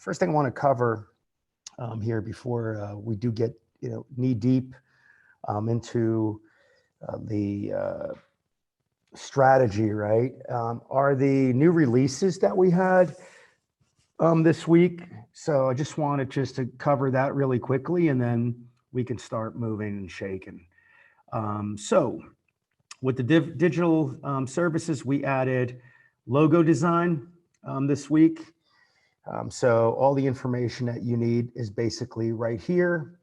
first thing I want to cover here before we do get knee deep into the strategy, right? Are the new releases that we had this week. So I just wanted to cover that really quickly, and then we can start moving and shaking. So with the digital services, we added logo design this week. So all the information that you need is basically right here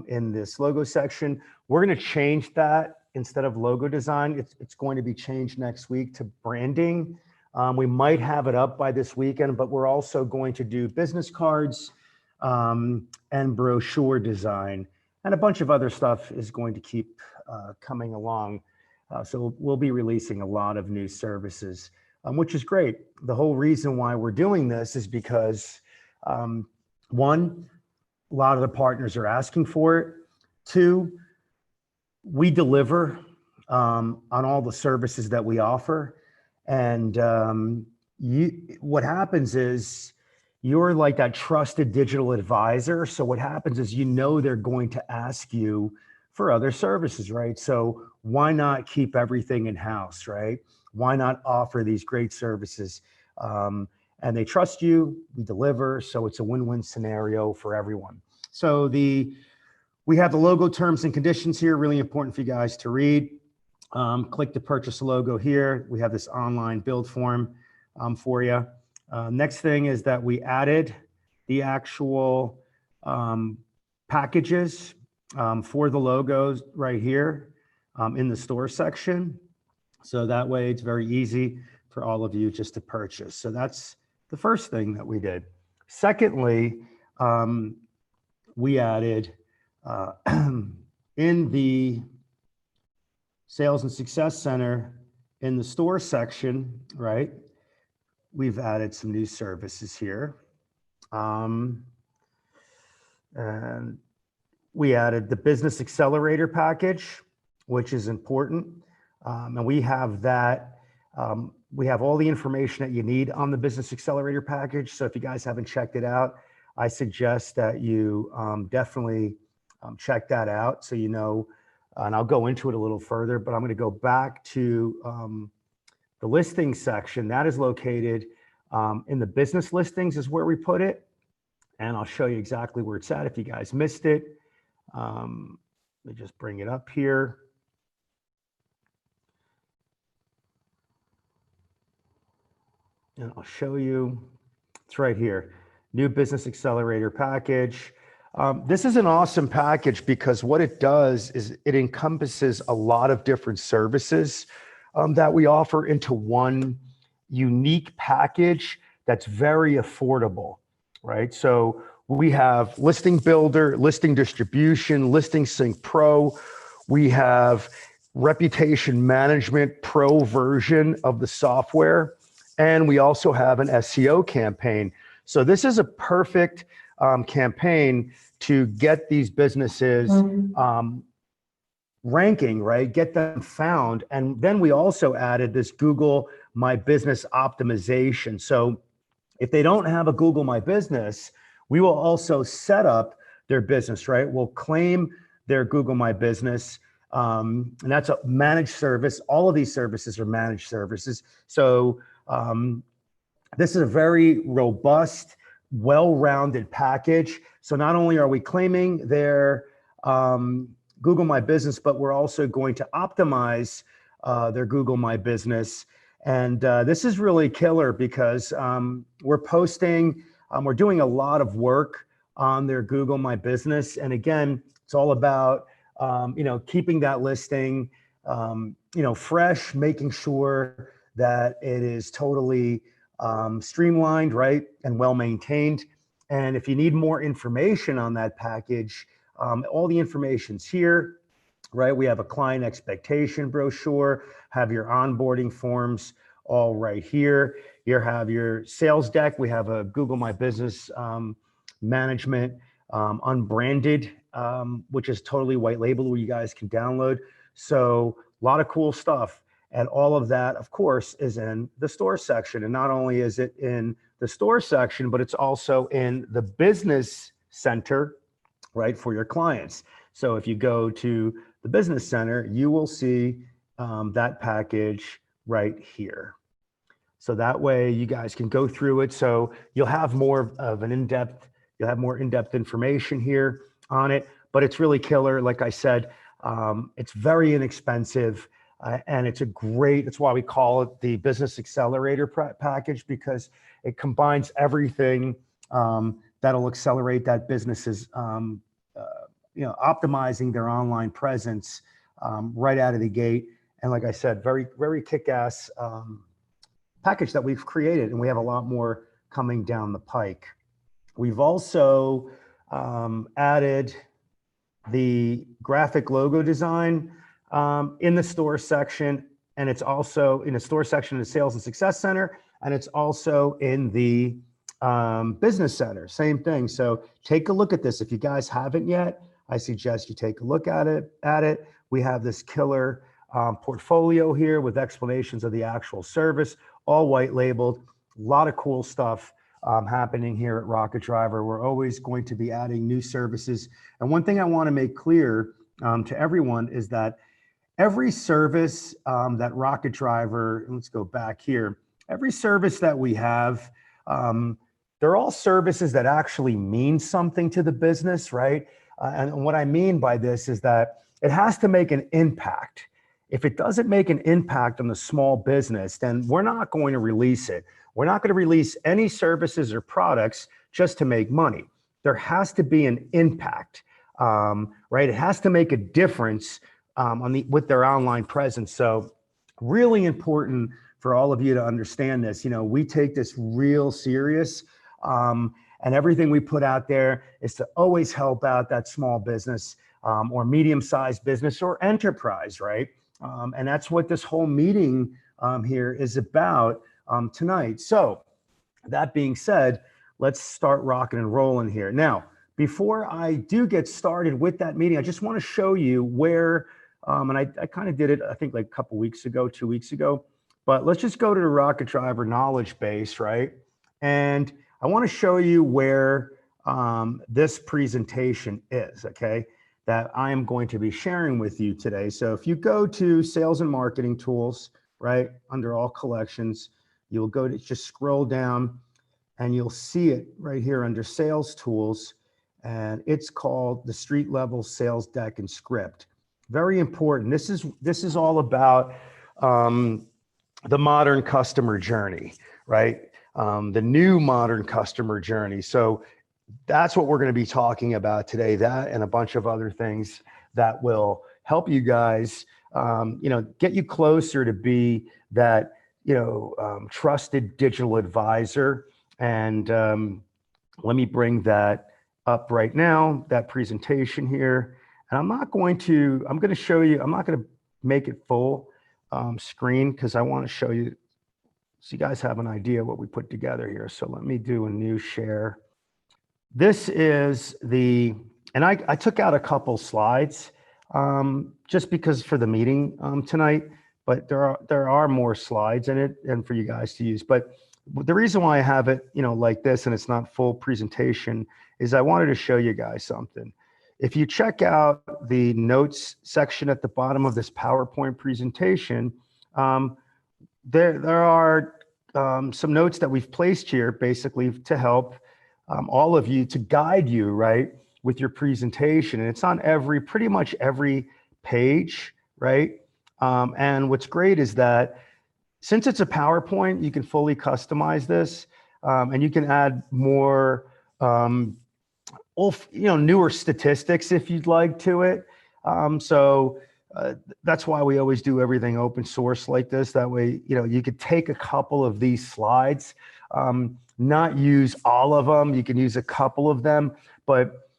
in this logo section. We're going to change that. Instead of logo design, it's going to be changed next week to branding. We might have it up by this weekend, but we're also going to do business cards and brochure design, and a bunch of other stuff is going to keep coming along. So we'll be releasing a lot of new services, which is great. The whole reason why we're doing this is because one, a lot of the partners are asking for it. Two, we deliver on all the services that we offer. And what happens is you're like that trusted digital advisor. So what happens is they're going to ask you for other services, right? So why not keep everything in-house, right? Why not offer these great services? And they trust you, we deliver, so it's a win-win scenario for everyone. So we have the logo terms and conditions here, really important for you guys to read. Click to purchase a logo here. We have this online build form for you. Next thing is that we added the actual packages for the logos right here in the store section. So that way it's very easy for all of you just to purchase. So that's the first thing that we did. Secondly, we added in the Sales and Success Center in the store section, right? We've added some new services here. And we added the Business Accelerator package, which is important. And we have that. We have all the information that you need on the Business Accelerator package. So if you guys haven't checked it out, I suggest that you definitely check that out so and I'll go into it a little further, but I'm going to go back to the listings section. That is located in the business listings is where we put it. And I'll show you exactly where it's at if you guys missed it. Let me just bring it up here. And I'll show you. It's right here. New Business Accelerator package. This is an awesome package because what it does is it encompasses a lot of different services that we offer into one unique package that's very affordable, right? So we have Listing Builder, Listing Distribution, Listing Sync Pro. We have Reputation Management Pro version of the software. And we also have an SEO campaign. So this is a perfect campaign to get these businesses ranking, right? Get them found. And then we also added this Google My Business optimization. So if they don't have a Google My Business, we will also set up their business, right? We'll claim their Google My Business. And that's a managed service. All of these services are managed services. So this is a very robust, well-rounded package. So not only are we claiming their Google My Business, but we're also going to optimize their Google My Business. And this is really killer because we're posting, we're doing a lot of work on their Google My Business. And again, it's all about, keeping that listing, fresh, making sure that it is totally streamlined, right, and well-maintained. And if you need more information on that package, all the information's here, right? We have a client expectation brochure, have your onboarding forms all right here. You have your sales deck. We have a Google My Business management unbranded, which is totally white label where you guys can download. So a lot of cool stuff. And all of that, of course, is in the store section. And not only is it in the store section, but it's also in the business center, right, for your clients. So if you go to the business center, you will see that package right here. So that way you guys can go through it. So you'll have more of an in-depth, you'll have more in-depth information here on it, but it's really killer. Like I said, it's very inexpensive and it's a great, that's why we call it the Business Accelerator package, because it combines everything that'll accelerate that business's, optimizing their online presence right out of the gate. And like I said, very, very kick-ass package that we've created, and we have a lot more coming down the pike. We've also added the graphic logo design in the store section, and it's also in the store section of the Sales and Success Center, and it's also in the Business Center, same thing. So take a look at this. If you guys haven't yet, I suggest you take a look at it. We have this killer portfolio here with explanations of the actual service, all white labeled. A lot of cool stuff happening here at Rocket Driver. We're always going to be adding new services. And one thing I want to make clear to everyone is that every service that Rocket Driver, let's go back here, every service that we have, they're all services that actually mean something to the business, right? And what I mean by this is that it has to make an impact. If it doesn't make an impact on the small business, then we're not going to release it. We're not going to release any services or products just to make money. There has to be an impact, right? It has to make a difference with their online presence. So really important for all of you to understand this. You know, we take this real serious, and everything we put out there is to always help out that small business or medium-sized business or enterprise, right? And that's what this whole meeting here is about tonight. So that being said, let's start rocking and rolling here. Now, before I do get started with that meeting, I just want to show you where, and I kind of did it, I think like a couple weeks ago, 2 weeks ago, but let's just go to the Rocket Driver knowledge base, right? And I want to show you where this presentation is, okay, that I am going to be sharing with you today. So if you go to Sales and Marketing Tools, right, under all collections, you'll go to just scroll down and you'll see it right here under Sales Tools, and it's called the Street Level Sales Deck and Script. Very important. This is all about the modern customer journey, right? The new modern customer journey. So that's what we're going to be talking about today, that and a bunch of other things that will help you guys, get you closer to be that, trusted digital advisor. And let me bring that up right now, that presentation here. And I'm going to show you, I'm not going to make it full screen because I want to show you, so you guys have an idea what we put together here. So let me do a new share. This is and I took out a couple slides just because for the meeting tonight, but there are more slides in it and for you guys to use. But the reason why I have it, like this and it's not full presentation is I wanted to show you guys something. If you check out the notes section at the bottom of this PowerPoint presentation, there are some notes that we've placed here basically to help all of you, to guide you, right, with your presentation. And it's on pretty much every page, right? And what's great is that since it's a PowerPoint, you can fully customize this and you can add more, newer statistics if you'd like to it. That's why we always do everything open source like this. That way, you could take a couple of these slides, not use all of them. You can use a couple of them, but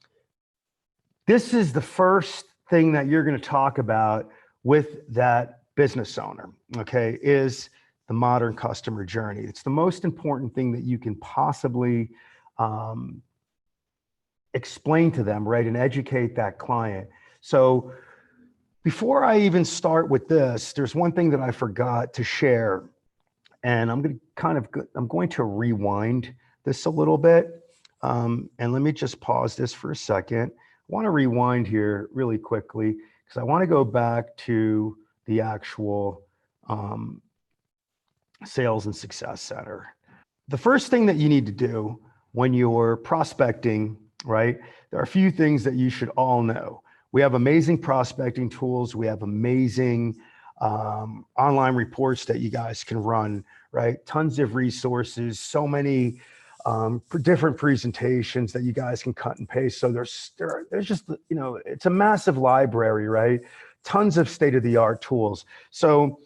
this is the first thing that you're going to talk about with that business owner, okay, is the modern customer journey. It's the most important thing that you can possibly explain to them, right, and educate that client. So Before I even start with this, there's one thing that I forgot to share, and I'm going to rewind this a little bit. And let me just pause this for a second. I want to rewind here really quickly because I want to go back to the actual Sales and Success Center. The first thing that you need to do when you're prospecting, right? There are a few things that you should all know. We have amazing prospecting tools. We have amazing online reports that you guys can run, right? Tons of resources, so many different presentations that you guys can cut and paste. So there's just, it's a massive library, right? Tons of state-of-the-art tools. So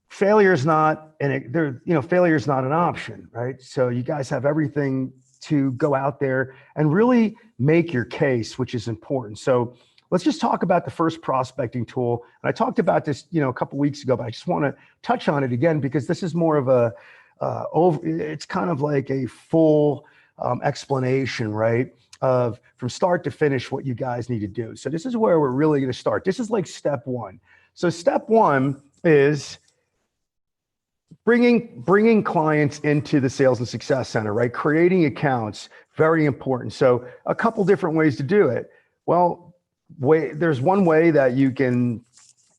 failure is not failure is not an option, right? So you guys have everything to go out there and really make your case, which is important. So let's just talk about the first prospecting tool. And I talked about this, a couple weeks ago, but I just want to touch on it again because this is more of a it's kind of like a full explanation, right? Of from start to finish what you guys need to do. So this is where we're really going to start. This is like step one. So step one is bringing clients into the Sales and Success Center, right? Creating accounts, very important. So a couple different ways to do it. Well, there's one way that you can,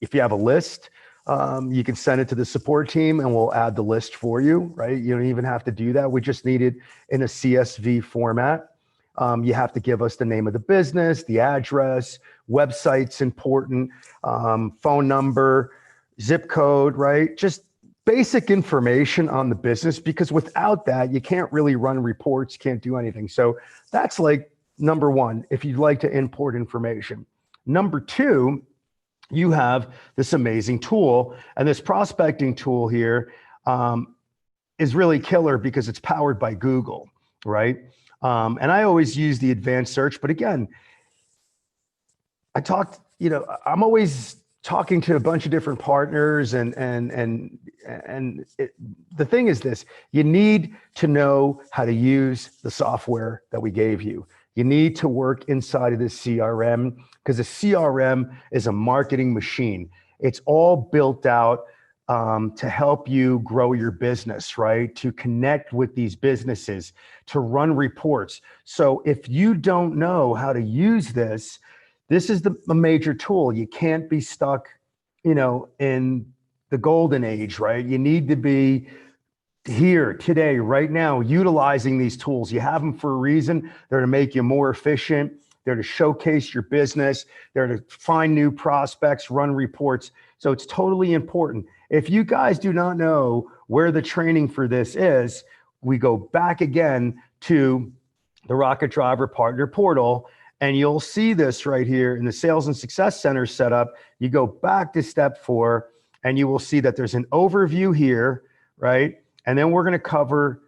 if you have a list, you can send it to the support team and we'll add the list for you, right? You don't even have to do that. We just need it in a CSV format. You have to give us the name of the business, the address, website's important, phone number, zip code, right? Just basic information on the business, because without that, you can't really run reports, can't do anything. So that's like number one, if you'd like to import information. Number two, you have this amazing tool, and this prospecting tool here is really killer because it's powered by Google, right? And I always use the advanced search, but again, I'm always talking to a bunch of different partners, and the thing is this: you need to know how to use the software that we gave you. You need to work inside of this CRM, because a CRM is a marketing machine. It's all built out to help you grow your business, right? To connect with these businesses, to run reports. So if you don't know how to use this, this is a major tool. You can't be stuck, in the golden age, right? You need to be here today, right now, utilizing these tools. You have them for a reason. They're to make you more efficient. They're to showcase your business. They're to find new prospects, run reports. So it's totally important. If you guys do not know where the training for this is, we go back again to the Rocket Driver Partner Portal, and you'll see this right here in the Sales and Success Center setup. You go back to step 4, and you will see that there's an overview here, right? And then we're going to cover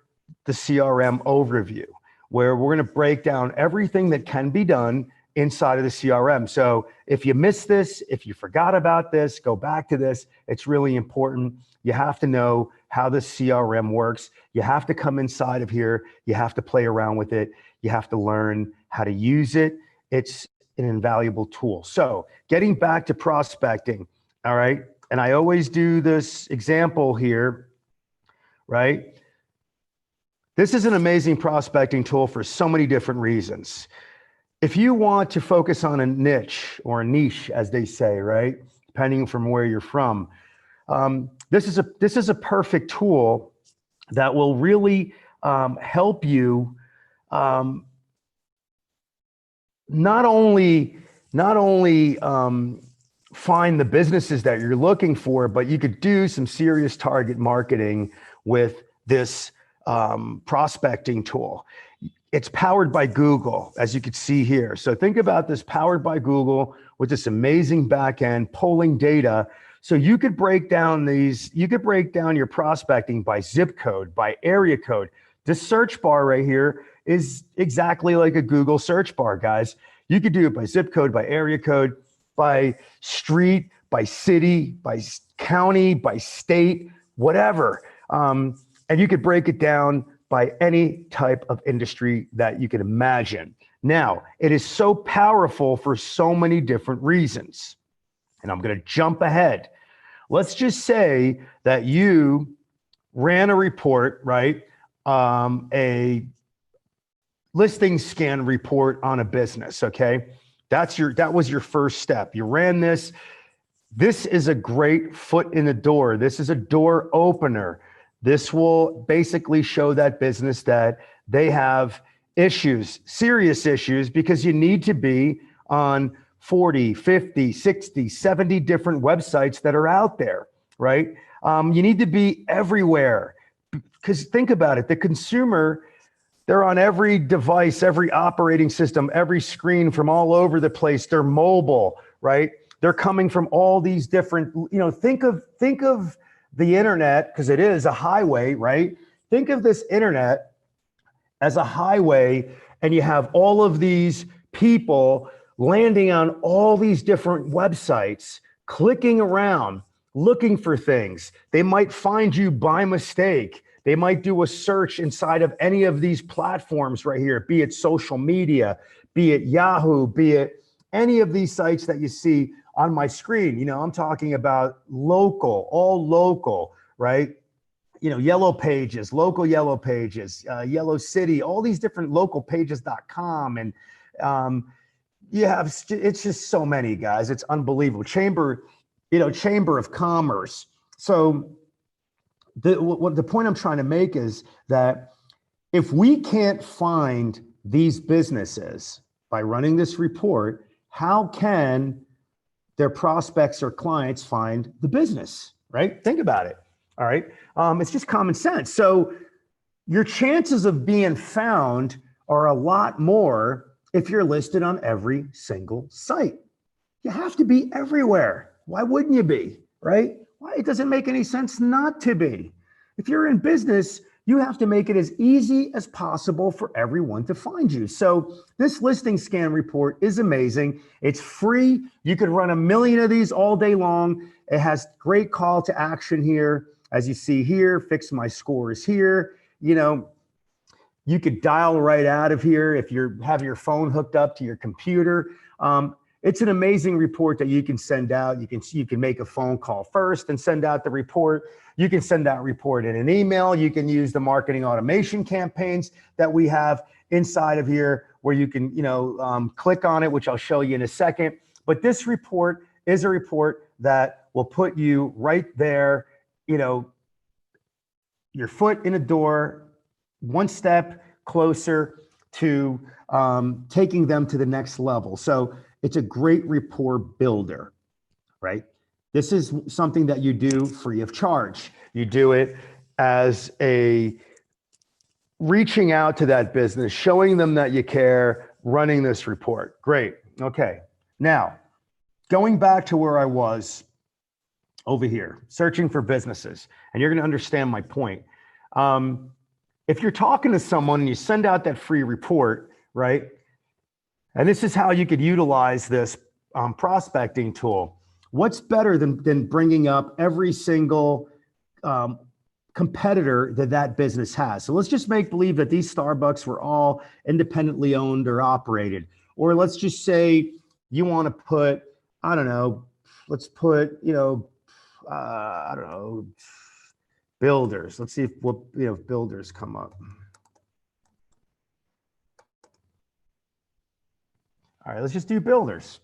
the CRM overview, where we're going to break down everything that can be done inside of the CRM. So if you missed this, if you forgot about this, go back to this. It's really important. You have to know how the CRM works. You have to come inside of here. You have to play around with it. You have to learn how to use it. It's an invaluable tool. So getting back to prospecting, all right? And I always do this example here, right? This is an amazing prospecting tool for so many different reasons. If you want to focus on a niche, or a niche, as they say, right? Depending from where you're from, this is a perfect tool that will really help you not only find the businesses that you're looking for, but you could do some serious target marketing with this prospecting tool. It's powered by Google, as you can see here. So think about this, powered by Google, with this amazing backend polling data. So you could break down your prospecting by zip code, by area code. This search bar right here is exactly like a Google search bar, guys. You could do it by zip code, by area code, by street, by city, by county, by state, whatever. And you could break it down by any type of industry that you can imagine. Now, it is so powerful for so many different reasons. And I'm going to jump ahead. Let's just say that you ran a report, right? A listing scan report on a business, okay? That was your first step. You ran this. This is a great foot in the door. This is a door opener. This will basically show that business that they have issues, serious issues, because you need to be on 40, 50, 60, 70 different websites that are out there, right? You need to be everywhere, because think about it, the consumer, they're on every device, every operating system, every screen from all over the place. They're mobile, right? They're coming from all these different, think of the internet, because it is a highway, right? Think of this internet as a highway, and you have all of these people landing on all these different websites, clicking around, looking for things. They might find you by mistake. They might do a search inside of any of these platforms right here, be it social media, be it Yahoo, be it any of these sites that you see on my screen. I'm talking about local, all local, right? Yellow Pages, local Yellow Pages, Yellow City, all these different local pages.com. And it's just so many, guys. It's unbelievable. Chamber of Commerce. So the point I'm trying to make is that if we can't find these businesses by running this report, how can their prospects or clients find the business, right? Think about it. All right. It's just common sense. So your chances of being found are a lot more if you're listed on every single site. You have to be everywhere. Why wouldn't you be, right? Why? It doesn't make any sense not to be. If you're in business, you have to make it as easy as possible for everyone to find you. So this listing scan report is amazing. It's free. You could run 1 million of these all day long. It has great call to action here. As you see here, fix my scores here. You could dial right out of here if you have your phone hooked up to your computer. It's an amazing report that you can send out. You can make a phone call first and send out the report. You can send that report in an email. You can use the marketing automation campaigns that we have inside of here, where you can click on it, which I'll show you in a second. But this report is a report that will put you right there, your foot in the door, one step closer to taking them to the next level. So it's a great rapport builder, right? This is something that you do free of charge. You do it as a reaching out to that business, showing them that you care, running this report. Great. Okay. Now, going back to where I was over here, searching for businesses, and you're going to understand my point. If you're talking to someone and you send out that free report, right? And this is how you could utilize this prospecting tool. What's better than bringing up every single competitor that business has? So let's just make believe that these Starbucks were all independently owned or operated. Or let's just say you want to put, I don't know, let's put, I don't know, builders. Let's see if builders come up. All right, let's just do builders.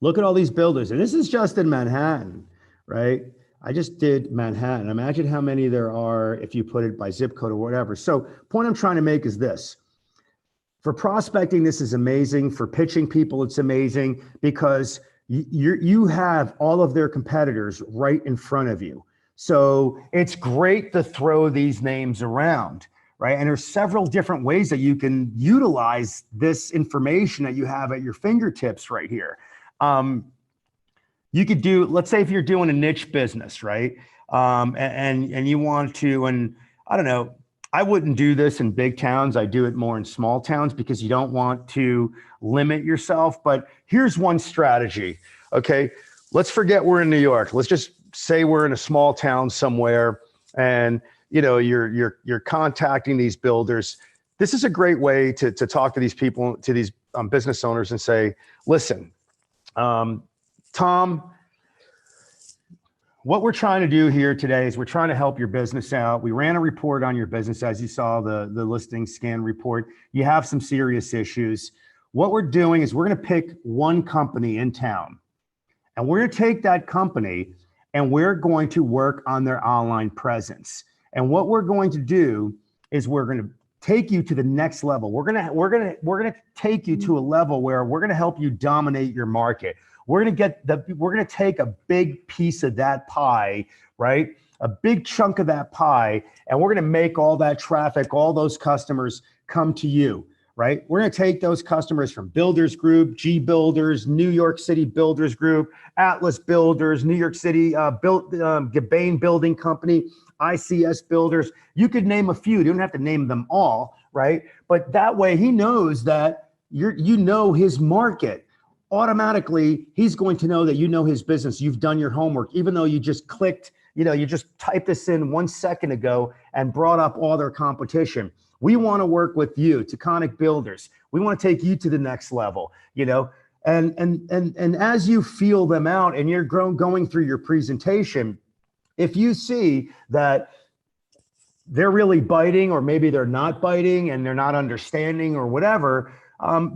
Look at all these builders. And this is just in Manhattan, right? I just did Manhattan. Imagine how many there are if you put it by zip code or whatever. So point I'm trying to make is this. For prospecting, this is amazing. For pitching people, it's amazing because you have all of their competitors right in front of you. So it's great to throw these names around, right? And there's several different ways that you can utilize this information that you have at your fingertips right here. You could do, let's say if you're doing a niche business, right? And you want to, and I don't know, I wouldn't do this in big towns. I do it more in small towns because you don't want to limit yourself. But here's one strategy. Okay. Let's forget we're in New York. Let's just say we're in a small town somewhere and you're contacting these builders. This is a great way to talk to these people, to these business owners and say, listen, Tom, what we're trying to do here today is we're trying to help your business out. We ran a report on your business, as you saw, the listing scan report. You have some serious issues. What we're doing is we're going to pick one company in town, and we're going to take that company and we're going to work on their online presence. And what we're going to do is we're going to take you to the next level. We're going to take you to a level where we're going to help you dominate your market. We're going to take a big piece of that pie, right? A big chunk of that pie, and we're going to make all that traffic, all those customers come to you, right? We're going to take those customers from Builders Group, G Builders, New York City Builders Group, Atlas Builders, New York City Gabane Building Company, ICS Builders. You could name a few. You don't have to name them all, right? But that way he knows that you know his market. Automatically, he's going to know that you know his business. You've done your homework, even though you just clicked, you just typed this in 1 second ago and brought up all their competition. We want to work with you, Taconic Builders. We want to take you to the next level, and as you feel them out and you're going through your presentation, if you see that they're really biting, or maybe they're not biting and they're not understanding or whatever,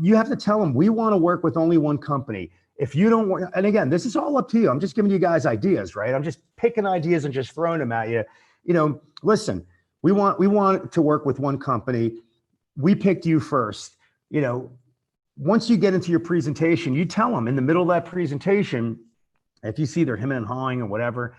you have to tell them, we want to work with only one company. If you don't want, and again, this is all up to you. I'm just giving you guys ideas, right? I'm just picking ideas and just throwing them at you. Listen, we want to work with one company. We picked you first. Once you get into your presentation, you tell them in the middle of that presentation, if you see they're hemming and hawing or whatever,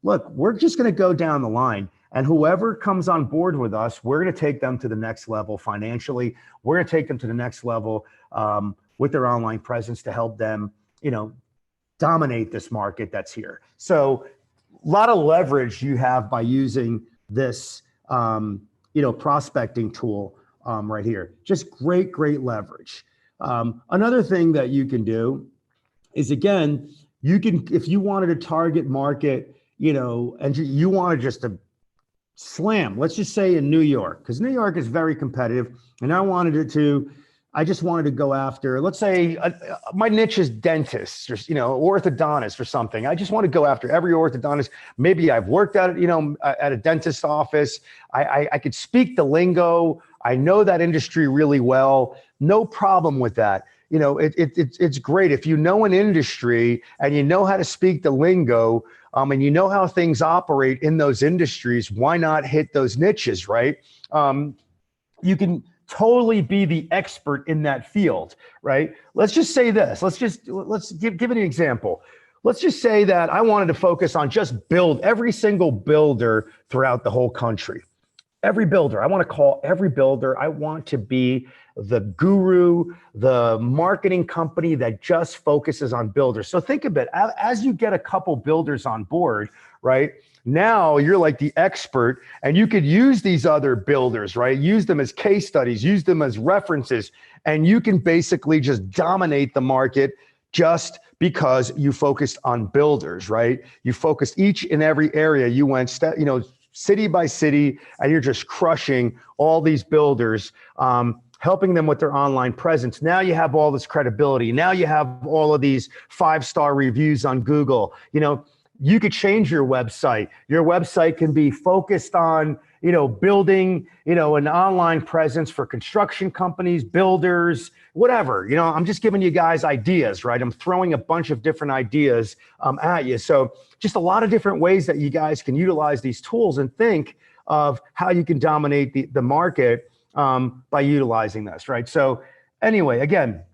look, we're just going to go down the line. And whoever comes on board with us, we're going to take them to the next level financially. We're going to take them to the next level with their online presence to help them, dominate this market that's here. So a lot of leverage you have by using this, prospecting tool right here. Just great leverage. Another thing that you can do is, again, if you wanted to target market, and you wanted just to slam, let's just say in New York, because New York is very competitive, and I just wanted to go after, let's say my niche is dentists or, orthodontists or something. I just want to go after every orthodontist. Maybe I've worked at a dentist's office. I could speak the lingo. I know that industry really well. No problem with that. It's great if you know an industry and you know how to speak the lingo, and you know how things operate in those industries. Why not hit those niches, right? You can totally be the expert in that field, right? Let's just say this. Let's give an example. Let's just say that I wanted to focus on just build every single builder throughout the whole country. Every builder. I want to call every builder. I want to be the guru, the marketing company that just focuses on builders. So think of it, as you get a couple builders on board, right? Now you're like the expert, and you could use these other builders, right? Use them as case studies, use them as references, and you can basically just dominate the market just because you focused on builders, right? You focused each and every area. You went city by city, and you're just crushing all these builders, helping them with their online presence. Now you have all this credibility. Now you have all of these 5-star reviews on Google. You could change your website. Your website can be focused on, building, an online presence for construction companies, builders, whatever. I'm just giving you guys ideas, right? I'm throwing a bunch of different ideas at you. So just a lot of different ways that you guys can utilize these tools and think of how you can dominate the market by utilizing this, right? So anyway, again,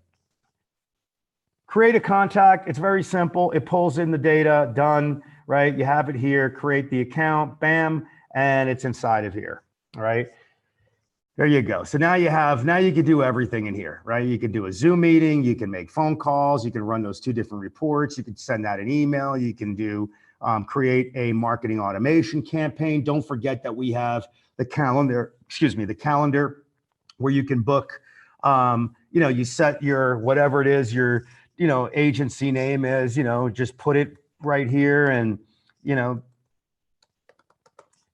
create a contact. It's very simple. It pulls in the data, done, right? You have it here, create the account, bam, and it's inside of here, all right? There you go. So now you can do everything in here, right? You can do a Zoom meeting, you can make phone calls, you can run those 2 different reports, you can send out an email, you can create a marketing automation campaign. Don't forget that we have the calendar where you can book, you set your, whatever it is, your, agency name is, just put it right here, and,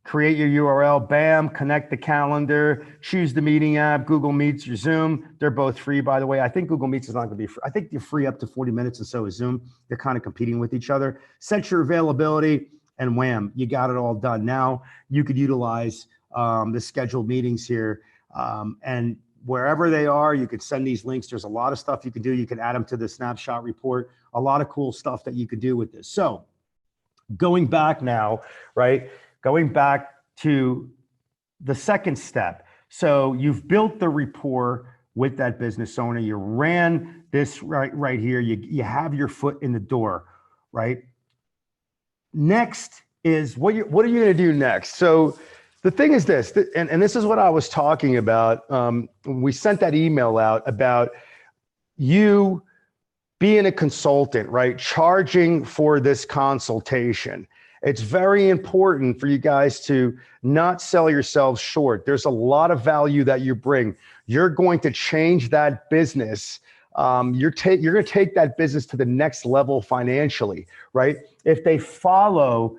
create your URL, bam, connect the calendar, choose the meeting app, Google Meets or Zoom. They're both free, by the way. I think Google Meets is not going to be free. I think you're free up to 40 minutes, and so is Zoom. They're kind of competing with each other. Set your availability, and wham, you got it all done. Now you could utilize the scheduled meetings here, and wherever they are, you could send these links. There's a lot of stuff you can do. You can add them to the snapshot report. A lot of cool stuff that you could do with this. So going back now, right? Going back to the second step. So you've built the rapport with that business owner. You ran this right here. You have your foot in the door, right? Next is what are you going to do next? So the thing is this, and this is what I was talking about. We sent that email out about you being a consultant, right? Charging for this consultation. It's very important for you guys to not sell yourselves short. There's a lot of value that you bring. You're going to change that business. You're going to take that business to the next level financially, right? If they follow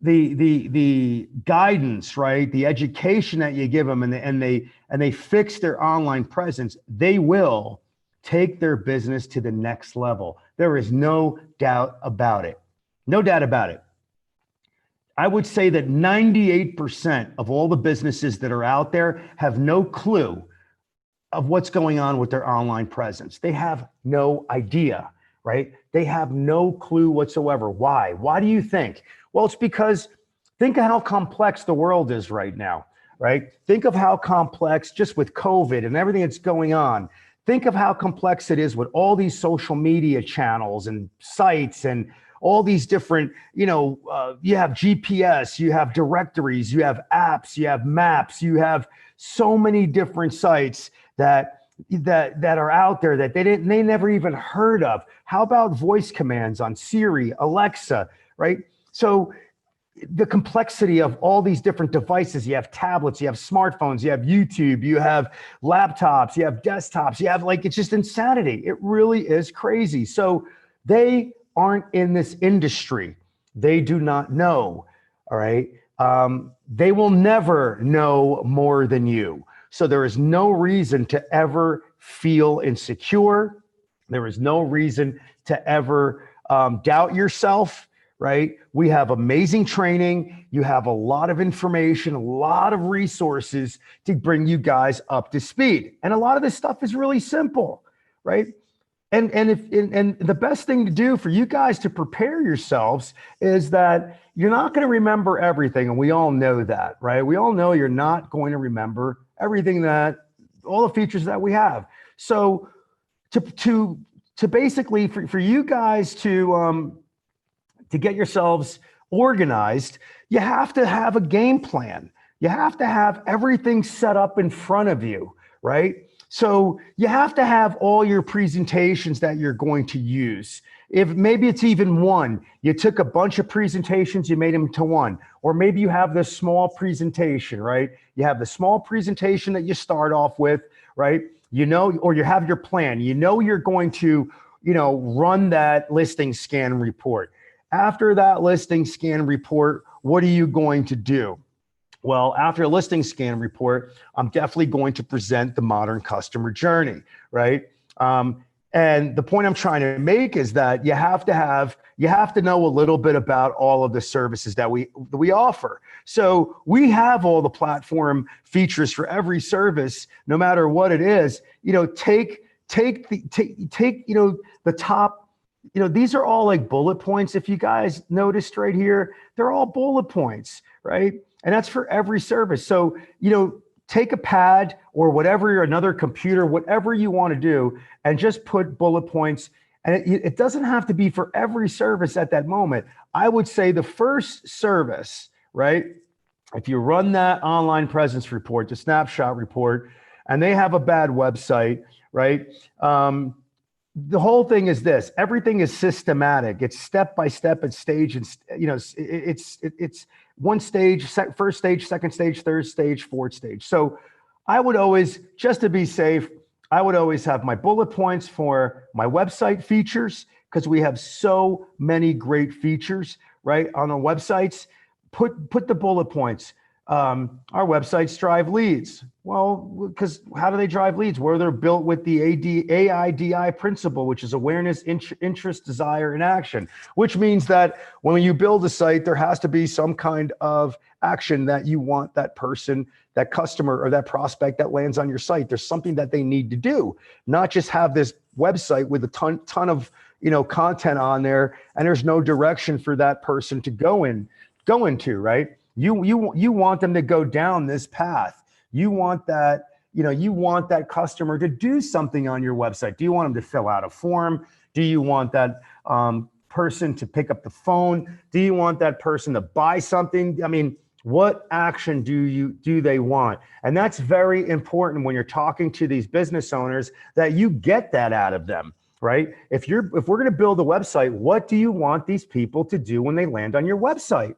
the guidance, right? The education that you give them, and they fix their online presence, they will take their business to the next level. There is no doubt about it. No doubt about it. I would say that 98% of all the businesses that are out there have no clue of what's going on with their online presence. They have no idea, right? They have no clue whatsoever. Why? Why do you think? Well, it's because think of how complex the world is right now, right? Think of how complex, just with COVID and everything that's going on. Think of how complex it is with all these social media channels and sites and all these different, you have GPS, you have directories, you have apps, you have maps, you have so many different sites that are out there that they never even heard of. How about voice commands on Siri, Alexa, right? So the complexity of all these different devices, you have tablets, you have smartphones, you have YouTube, you have laptops, you have desktops, you have it's just insanity. It really is crazy. So they aren't in this industry. They do not know, all right? They will never know more than you. So there is no reason to ever feel insecure. There is no reason to ever doubt yourself, right? We have amazing training. You have a lot of information, a lot of resources to bring you guys up to speed. And a lot of this stuff is really simple, right? And the best thing to do for you guys to prepare yourselves is that you're not going to remember everything. And we all know that, right? We all know you're not going to remember everything all the features that we have. So to basically for you guys to get yourselves organized, you have to have a game plan. You have to have everything set up in front of you, right? So you have to have all your presentations that you're going to use. If maybe it's even one, you took a bunch of presentations, you made them to one, or maybe you have this small presentation, right? You have the small presentation that you start off with, right? Or you have your plan, you're going to, run that listing scan report. After that listing scan report, what are you going to do? Well, after a listing scan report, I'm definitely going to present the modern customer journey, right? And the point I'm trying to make is that you have to know a little bit about all of the services that we offer. So we have all the platform features for every service, no matter what it is. Take the top. These are all like bullet points. If you guys noticed right here, they're all bullet points, right? And that's for every service. So, take a pad or whatever, another computer, whatever you want to do, and just put bullet points. And it doesn't have to be for every service at that moment. I would say the first service, right? If you run that online presence report, the snapshot report, and they have a bad website, right? The whole thing is this: everything is systematic. It's step by step and stage, and it's one stage, first stage, second stage, third stage, fourth stage. So I would always, just to be safe, I would always have my bullet points for my website features, because we have so many great features, right, on our websites. put the bullet points. Our websites drive leads. Well, because how do they drive leads? Where they're built with the AIDI principle, which is awareness, interest, desire, and action, which means that when you build a site, there has to be some kind of action that you want that person, that customer, or that prospect that lands on your site. There's something that they need to do, not just have this website with a ton of content on there, and there's no direction for that person to go into, right? You want them to go down this path. You want that, you want that customer to do something on your website. Do you want them to fill out a form? Do you want that person to pick up the phone? Do you want that person to buy something? I mean, what action do they want? And that's very important when you're talking to these business owners, that you get that out of them, right? If we're going to build a website, what do you want these people to do when they land on your website?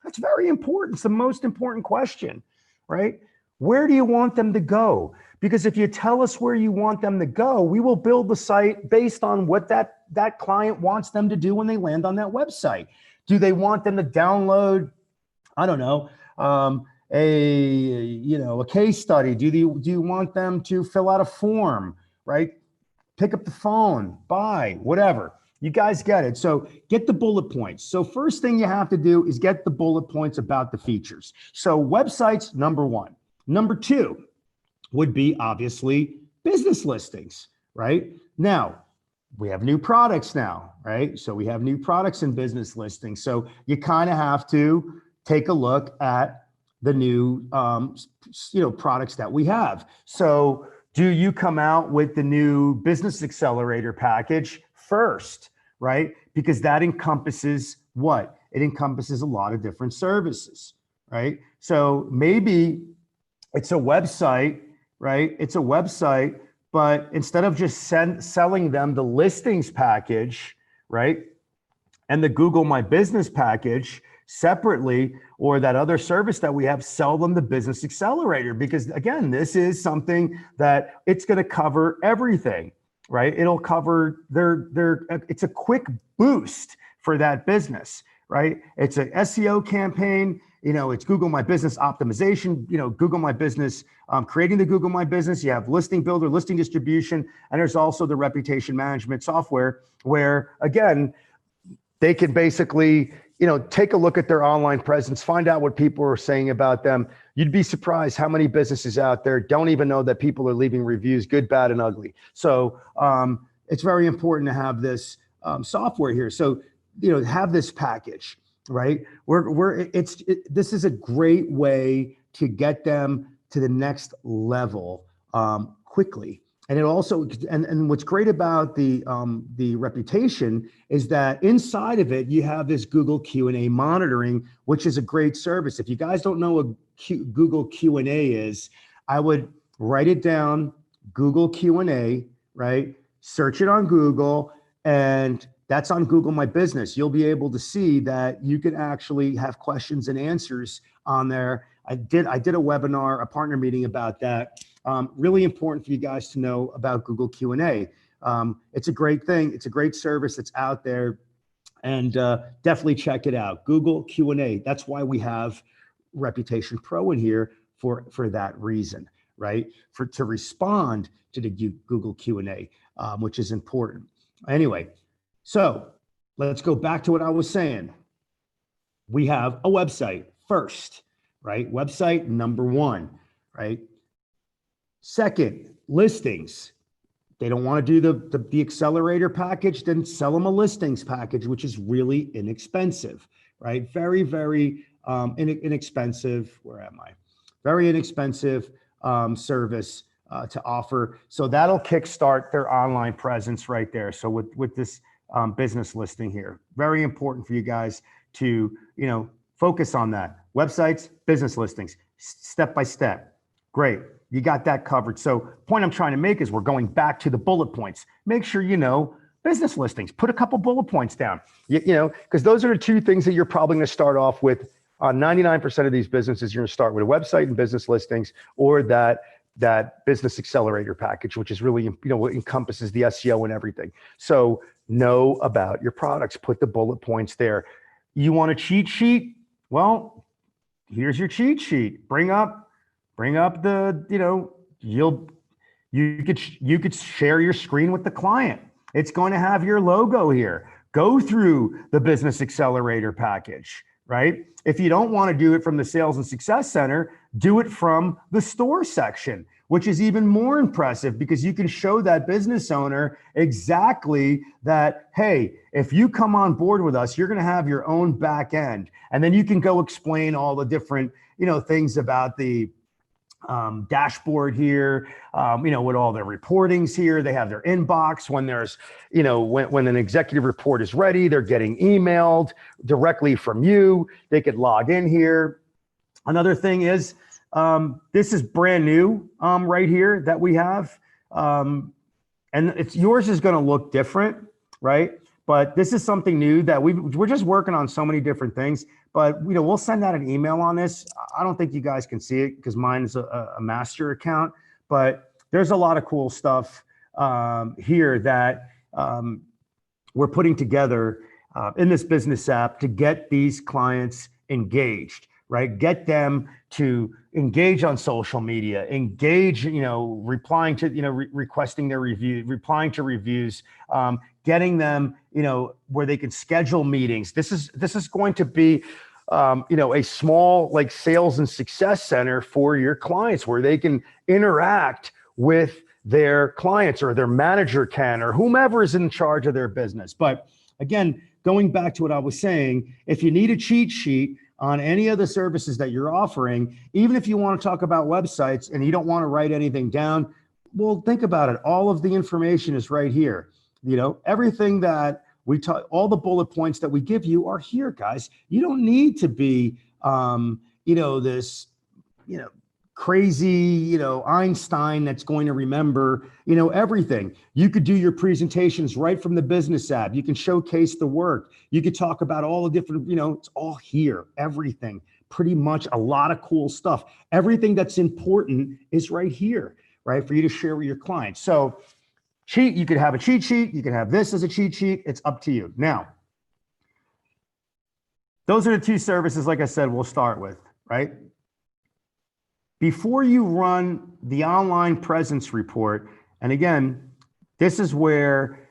That's very important. It's the most important question, right? Where do you want them to go? Because if you tell us where you want them to go, we will build the site based on what that client wants them to do when they land on that website. Do they want them to download, I don't know, a case study? Do you want them to fill out a form, right? Pick up the phone, buy, whatever. You guys get it. So get the bullet points. So first thing you have to do is get the bullet points about the features. So websites, number one. Number two would be obviously business listings, right? Now, we have new products now, right? So we have new products and business listings. So you kind of have to take a look at the new products that we have. So do you come out with the new Business Accelerator package first, right? Because that encompasses what? It encompasses a lot of different services, right? So maybe it's a website, right? It's a website, but instead of just selling them the listings package, right? And the Google My Business package separately, or that other service that we have, sell them the Business Accelerator, because again, this is something that it's going to cover everything, right? It'll cover it's a quick boost for that business, right? It's an SEO campaign, it's Google My Business optimization, Google My Business, creating the Google My Business. You have listing builder, listing distribution, and there's also the reputation management software where, again, they can basically, take a look at their online presence, find out what people are saying about them. You'd be surprised how many businesses out there don't even know that people are leaving reviews, good, bad, and ugly. So it's very important to have this software here. So, have this package, right? This is a great way to get them to the next level quickly. And it also, and what's great about the reputation is that inside of it, you have this Google Q&A monitoring, which is a great service. If you guys don't know what Google Q&A is, I would write it down, Google Q&A, right? Search it on Google, and that's on Google My Business. You'll be able to see that you can actually have questions and answers on there. I did a webinar, a partner meeting about that. Really important for you guys to know about Google Q&A. It's a great thing. It's a great service that's out there, and definitely check it out. Google Q&A. That's why we have Reputation Pro in here for that reason, right? To respond to the Google Q&A, which is important. Anyway, so let's go back to what I was saying. We have a website first, right? Website number one, right? Second, listings. They don't want to do the Accelerator package, then sell them a listings package, which is really inexpensive, right? Very, very inexpensive. Where am I? Very inexpensive service to offer. So that'll kickstart their online presence right there. So with this business listing here, very important for you guys to focus on that. Websites, business listings, step by step. Great. You got that covered. So point I'm trying to make is we're going back to the bullet points. Make sure you know business listings. Put a couple bullet points down, because those are the two things that you're probably going to start off with. On 99% of these businesses, you're going to start with a website and business listings, or that Business Accelerator package, which is really, encompasses the SEO and everything. So know about your products. Put the bullet points there. You want a cheat sheet? Well, here's your cheat sheet. Bring up the, you could share your screen with the client. It's going to have your logo here. Go through the Business Accelerator package, right? If you don't want to do it from the Sales and Success Center, do it from the store section, which is even more impressive because you can show that business owner exactly that, hey, if you come on board with us, you're going to have your own back end. And then you can go explain all the different, things about the dashboard here, with all their reportings here. They have their inbox when there's, when an executive report is ready, they're getting emailed directly from you. They could log in here. Another thing is, this is brand new right here that we have. And yours is going to look different, right? But this is something new that we're just working on so many different things. But we'll send out an email on this. I don't think you guys can see it because mine is a master account. But there's a lot of cool stuff here that we're putting together in this business app to get these clients engaged, right? Get them to engage on social media, engage, replying to, requesting their review, replying to reviews, getting them, where they can schedule meetings. This is going to be, a small like sales and success center for your clients where they can interact with their clients or their manager can, or whomever is in charge of their business. But again, going back to what I was saying, if you need a cheat sheet on any of the services that you're offering, even if you want to talk about websites and you don't want to write anything down, well, think about it. All of the information is right here. Everything that we talk, all the bullet points that we give you are here, guys. You don't need to be, this, crazy, Einstein that's going to remember, everything. You could do your presentations right from the business app. You can showcase the work. You could talk about all the different, it's all here, everything, pretty much a lot of cool stuff. Everything that's important is right here, right? For you to share with your clients. So you could have a cheat sheet. You can have this as a cheat sheet. It's up to you. Now, those are the two services, like I said, we'll start with, right? Before you run the online presence report, and again, this is where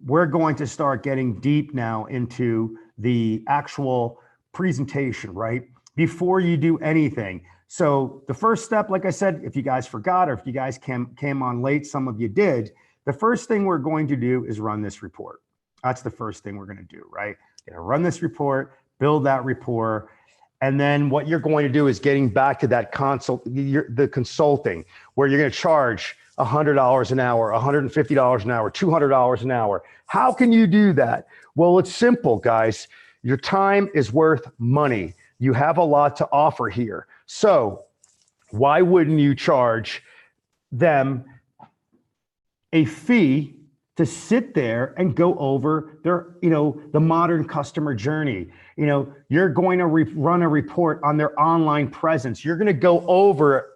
we're going to start getting deep now into the actual presentation, right? Before you do anything. So the first step, like I said, if you guys forgot or if you guys came on late, some of you did, the first thing we're going to do is run this report. That's the first thing we're going to do, right? You're going to run this report, build that rapport. And then what you're going to do is getting back to that the consulting, where you're going to charge $100 an hour, $150 an hour, $200 an hour. How can you do that? Well, it's simple, guys. Your time is worth money. You have a lot to offer here. So why wouldn't you charge them a fee to sit there and go over their, the modern customer journey? You're going to run a report on their online presence. You're going to go over,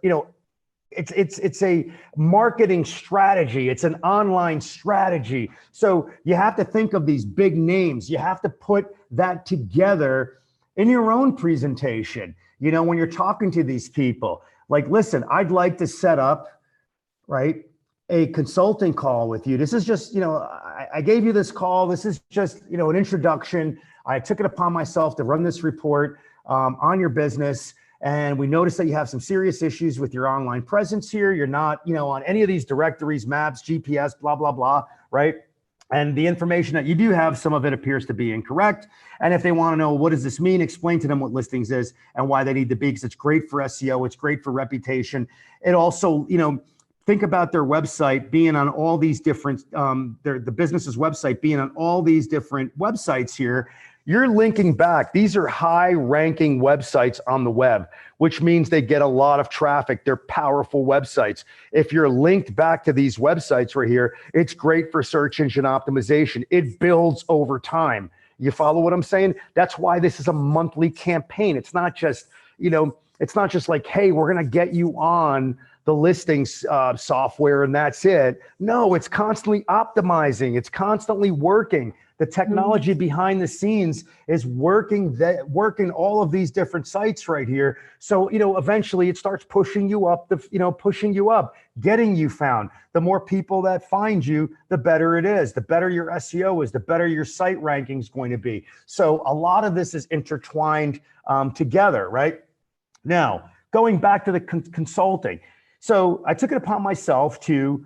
it's a marketing strategy. It's an online strategy. So you have to think of these big names. You have to put that together in your own presentation. When you're talking to these people, like, listen, I'd like to set up, right, a consulting call with you. This is just, I gave you this call. This is just, an introduction. I took it upon myself to run this report on your business. And we noticed that you have some serious issues with your online presence here. You're not, on any of these directories, maps, GPS, blah, blah, blah, right? And the information that you do have, some of it appears to be incorrect. And if they want to know, what does this mean? Explain to them what listings is and why they need to be, because it's great for SEO. It's great for reputation. It also, think about their website being on all these different, the business's website being on all these different websites here. You're linking back. These are high ranking websites on the web, which means they get a lot of traffic. They're powerful websites. If you're linked back to these websites right here, it's great for search engine optimization. It builds over time. You follow what I'm saying? That's why this is a monthly campaign. It's not just, it's not just like, hey, we're going to get you on the listings software and that's it. No, it's constantly optimizing. It's constantly working. The technology behind the scenes is working all of these different sites right here. So, eventually it starts pushing you up, getting you found. The more people that find you, the better it is. The better your SEO is, the better your site ranking is going to be. So a lot of this is intertwined together, right? Now, going back to the consulting. So I took it upon myself to,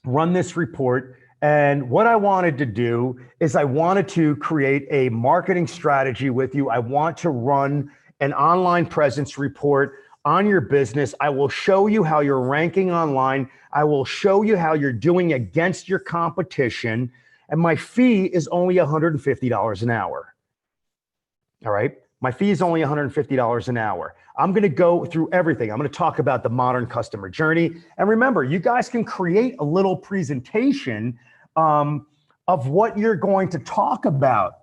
run this report. And what I wanted to do is I wanted to create a marketing strategy with you. I want to run an online presence report on your business. I will show you how you're ranking online. I will show you how you're doing against your competition. And my fee is only $150 an hour. All right. My fee is only $150 an hour. I'm going to go through everything. I'm going to talk about the modern customer journey. And remember, you guys can create a little presentation of what you're going to talk about,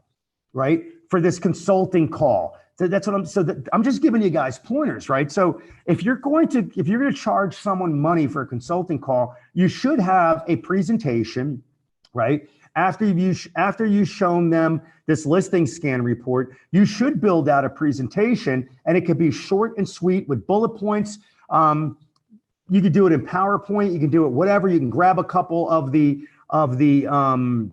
right, for this consulting call. So that's what I'm just giving you guys pointers, right? So if you're going to charge someone money for a consulting call, you should have a presentation, right? After you've shown them this listing scan report, you should build out a presentation, and it could be short and sweet with bullet points. You could do it in PowerPoint. You can do it whatever. You can grab a couple of the PowerPoints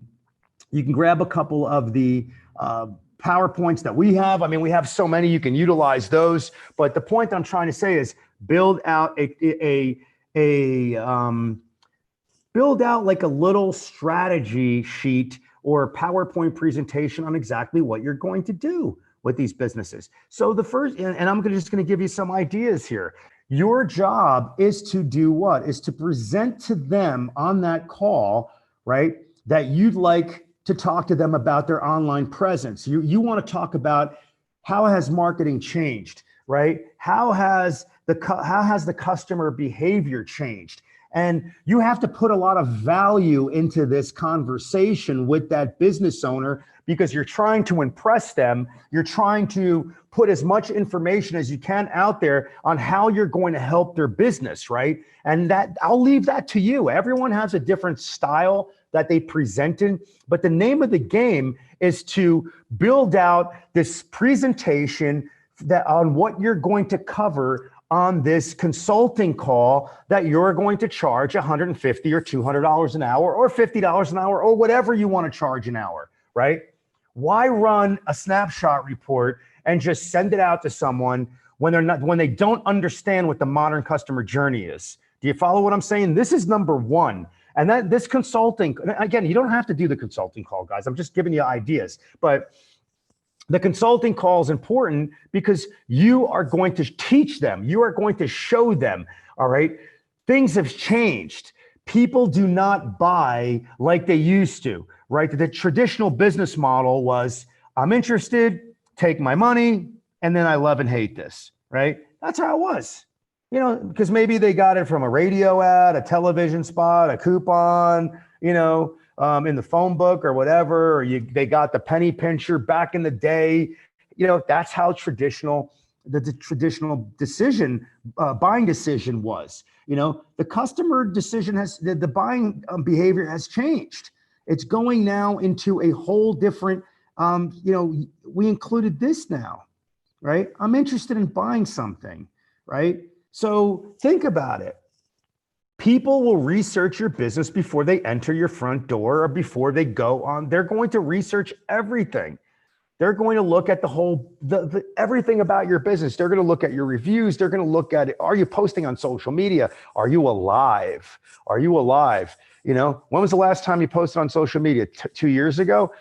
that we have. I mean, we have so many. You can utilize those. But the point I'm trying to say is build out build out like a little strategy sheet or PowerPoint presentation on exactly what you're going to do with these businesses. So the first, and I'm just going to give you some ideas here. Your job is to do what? Is to present to them on that call, right, that you'd like to talk to them about their online presence. You want to talk about how has marketing changed, right? How has the customer behavior changed? And you have to put a lot of value into this conversation with that business owner because you're trying to impress them. You're trying to put as much information as you can out there on how you're going to help their business, right? And that I'll leave that to you. Everyone has a different style that they present in, but the name of the game is to build out this presentation that on what you're going to cover on this consulting call that you're going to charge $150 or $200 an hour or $50 an hour or whatever you want to charge an hour, right? Why run a snapshot report and just send it out to someone when they don't understand what the modern customer journey is? Do you follow what I'm saying? This is number one. And that this consulting, again, you don't have to do the consulting call, guys. I'm just giving you ideas, but the consulting call is important because you are going to teach them. You are going to show them, all right? Things have changed. People do not buy like they used to, right? The traditional business model was, I'm interested, take my money, and then I love and hate this, right? That's how it was, because maybe they got it from a radio ad, a television spot, a coupon, in the phone book or whatever, or they got the penny pincher back in the day. That's how the traditional decision, buying decision was. The customer decision the buying behavior has changed. It's going now into a whole different, we included this now, right? I'm interested in buying something, right? So think about it. People will research your business before they enter your front door or before they go on. They're going to research everything. They're going to look at everything about your business. They're going to look at your reviews. They're going to look at, are you posting on social media? Are you alive? Are you alive? When was the last time you posted on social media? 2 years ago?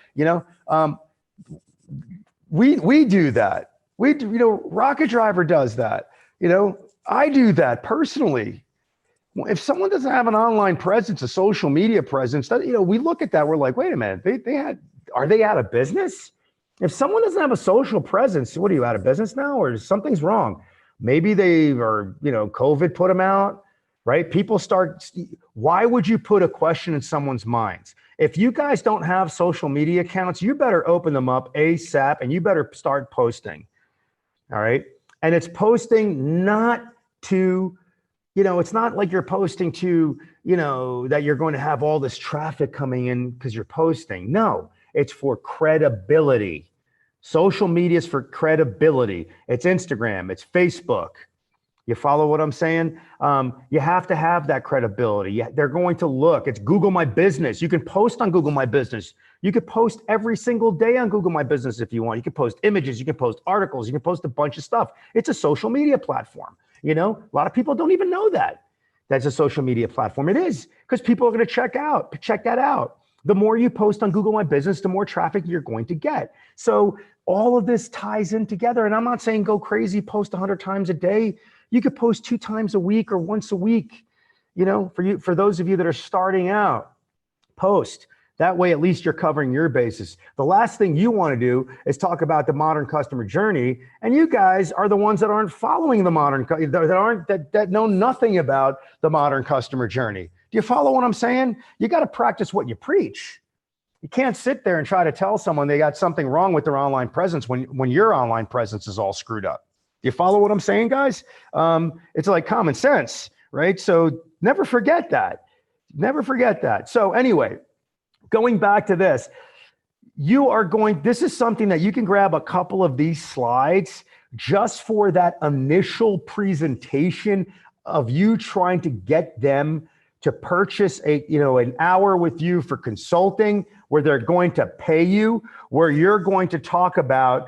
We do that. We do, Rocket Driver does that. I do that personally. If someone doesn't have an online presence, a social media presence, we look at that. We're like, wait a minute, are they out of business? If someone doesn't have a social presence, what are you, out of business now, or something's wrong? Maybe COVID put them out, right? Why would you put a question in someone's minds? If you guys don't have social media accounts, you better open them up ASAP and you better start posting. All right. And it's posting not to it's not like you're posting to, that you're going to have all this traffic coming in because you're posting. No, it's for credibility. Social media is for credibility. It's Instagram, it's Facebook. You follow what I'm saying? You have to have that credibility. They're going to look. It's Google My Business. You can post on Google My Business. You could post every single day on Google My Business if you want. You can post images. You can post articles. You can post a bunch of stuff. It's a social media platform. A lot of people don't even know that that's a social media platform. It is, because people are going to check that out. The more you post on Google My Business, the more traffic you're going to get. So all of this ties in together. And I'm not saying go crazy, post 100 times a day. You could post 2 times a week or once a week. For those of you that are starting out, post. That way, at least you're covering your bases. The last thing you want to do is talk about the modern customer journey. And you guys are the ones that aren't following the that know nothing about the modern customer journey. Do you follow what I'm saying? You got to practice what you preach. You can't sit there and try to tell someone they got something wrong with their online presence when your online presence is all screwed up. Do you follow what I'm saying, guys? It's like common sense, right? So never forget that. Never forget that. So anyway, going back to this, this is something that you can grab a couple of these slides just for that initial presentation of you trying to get them to purchase an hour with you for consulting, where they're going to pay you, where you're going to talk about,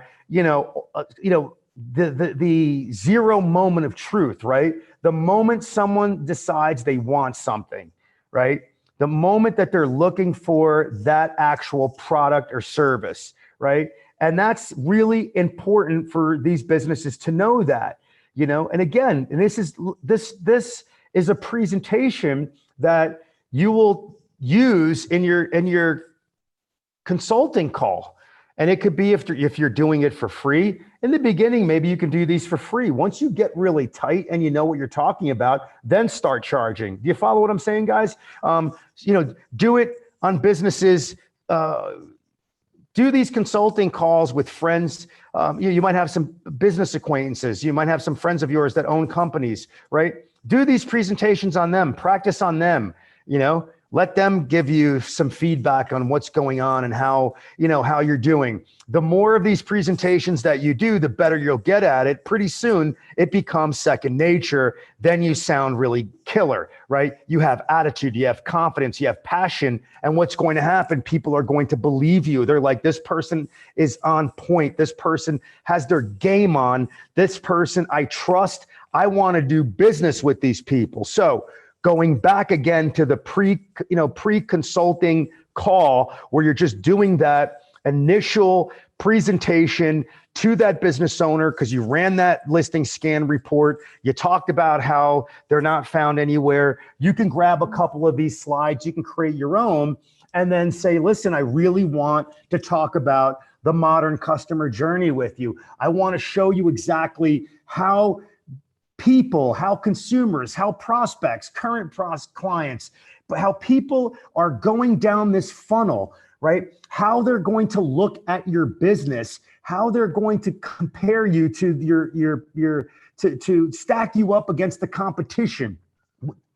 the zero moment of truth, right? The moment someone decides they want something, right? The moment that they're looking for that actual product or service, right? And that's really important for these businesses to know that, and again, this is a presentation that you will use in your consulting call. And it could be if you're doing it for free. In the beginning, maybe you can do these for free. Once you get really tight and you know what you're talking about, then start charging. Do you follow what I'm saying, guys? Do it on businesses. Do these consulting calls with friends. You might have some business acquaintances. You might have some friends of yours that own companies, right? Do these presentations on them. Practice on them. Let them give you some feedback on what's going on and how you're doing. The more of these presentations that you do, the better you'll get at it. Pretty soon, it becomes second nature. Then you sound really killer, right? You have attitude, you have confidence, you have passion. And what's going to happen? People are going to believe you. They're like, this person is on point. This person has their game on. This person I trust. I want to do business with these people. So going back again to the pre-consulting call, where you're just doing that initial presentation to that business owner because you ran that listing scan report. You talked about how they're not found anywhere. You can grab a couple of these slides. You can create your own and then say, listen, I really want to talk about the modern customer journey with you. I want to show you exactly how people, how consumers, how prospects, current clients, but how people are going down this funnel, right? How they're going to look at your business, how they're going to compare you to to stack you up against the competition.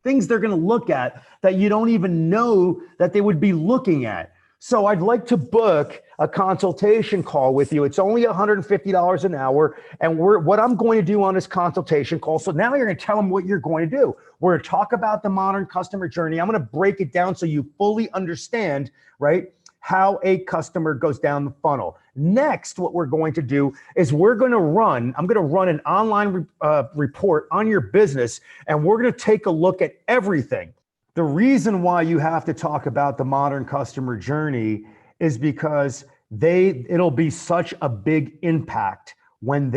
Things they're going to look at that you don't even know that they would be looking at. So I'd like to book a consultation call with you. It's only $150 an hour. And what I'm going to do on this consultation call. So now you're going to tell them what you're going to do. We're going to talk about the modern customer journey. I'm going to break it down so you fully understand, right, how a customer goes down the funnel. Next, what we're going to do is I'm going to run an online report on your business, and we're going to take a look at everything. The reason why you have to talk about the modern customer journey is because it'll be such a big impact when